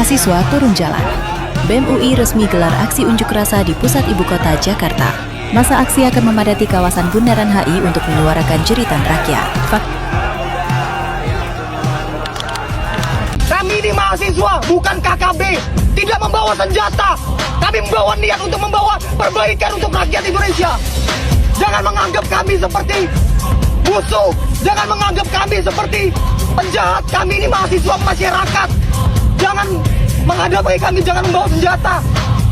Mahasiswa turun jalan. BEM UI resmi gelar aksi unjuk rasa di pusat ibu kota Jakarta. Masa aksi akan memadati kawasan Bundaran HI untuk menyuarakan jeritan rakyat. Kami ini mahasiswa, bukan KKB. Tidak membawa senjata. Kami membawa niat untuk membawa perbaikan untuk rakyat Indonesia. Jangan menganggap kami seperti musuh. Jangan menganggap kami seperti penjahat. Kami ini mahasiswa masyarakat. Jangan menghadapi kami, jangan membawa senjata.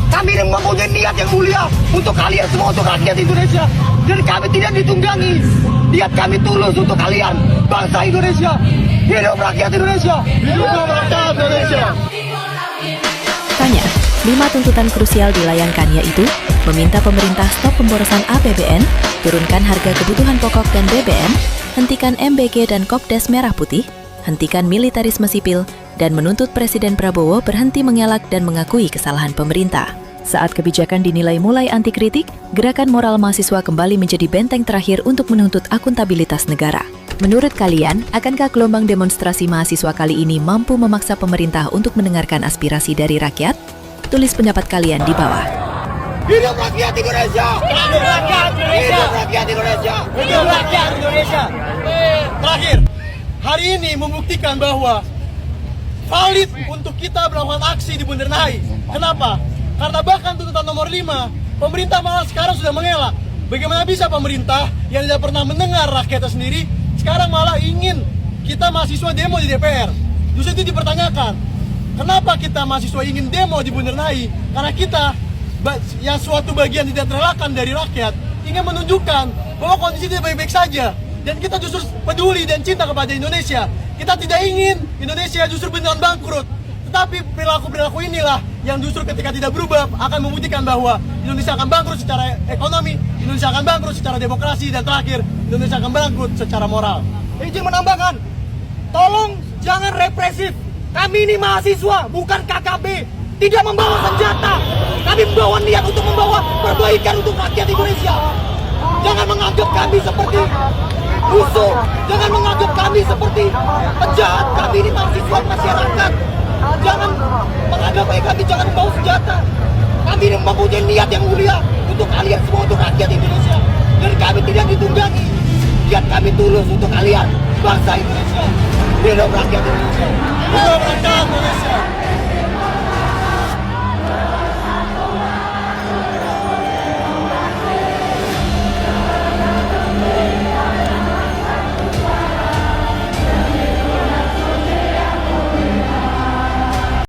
Kami ini mempunyai niat yang mulia untuk kalian semua, untuk rakyat Indonesia. Dan kami tidak ditunggangi. Niat kami tulus untuk kalian, bangsa Indonesia. Hidup rakyat Indonesia. Hidup rakyat Indonesia. Tanya, 5 tuntutan krusial dilayangkan yaitu meminta pemerintah stop pemborosan APBN, turunkan harga kebutuhan pokok dan BBM, hentikan MBG dan Kopdes Merah Putih, hentikan militerisme sipil, dan menuntut Presiden Prabowo berhenti mengelak dan mengakui kesalahan pemerintah. Saat kebijakan dinilai mulai anti kritik, gerakan moral mahasiswa kembali menjadi benteng terakhir untuk menuntut akuntabilitas negara. Menurut kalian, akankah gelombang demonstrasi mahasiswa kali ini mampu memaksa pemerintah untuk mendengarkan aspirasi dari rakyat? Tulis pendapat kalian di bawah. Hidup rakyat Indonesia. Hidup rakyat Indonesia. Hidup rakyat Indonesia. Hidup rakyat Indonesia. Terakhir, hari ini membuktikan bahwa valid untuk kita melakukan aksi di Bundaran HI. Kenapa? Karena bahkan tuntutan nomor 5, pemerintah malah sekarang sudah mengelak. Bagaimana bisa pemerintah yang tidak pernah mendengar rakyatnya sendiri, sekarang malah ingin kita mahasiswa demo di DPR. Justru itu dipertanyakan. Kenapa kita mahasiswa ingin demo di Bundaran HI? Karena kita, yang suatu bagian tidak terelakkan dari rakyat, ingin menunjukkan bahwa kondisi tidak baik-baik saja. Dan kita justru peduli dan cinta kepada Indonesia. Kita tidak ingin Indonesia justru beneran bangkrut. Tetapi perilaku-perilaku inilah yang justru ketika tidak berubah akan membuktikan bahwa Indonesia akan bangkrut secara ekonomi, Indonesia akan bangkrut secara demokrasi, dan terakhir Indonesia akan bangkrut secara moral. Izin menambahkan, tolong jangan represif. Kami ini mahasiswa, bukan KKB. Tidak membawa senjata. Kami membawa niat untuk membawa perbaikan untuk rakyat Indonesia. Jangan menganggap kami seperti musuh. Jangan menganggap kami seperti penjahat. Kami ini mahasiswa masyarakat. Jangan menganggap kami, jangan membawa senjata. Kami ini mempunyai niat yang mulia untuk kalian semua, untuk rakyat Indonesia. Dan kami tidak ditunggangi. Niat kami tulus untuk kalian, bangsa Indonesia. Hidup rakyat Indonesia. Hidup rakyat Indonesia.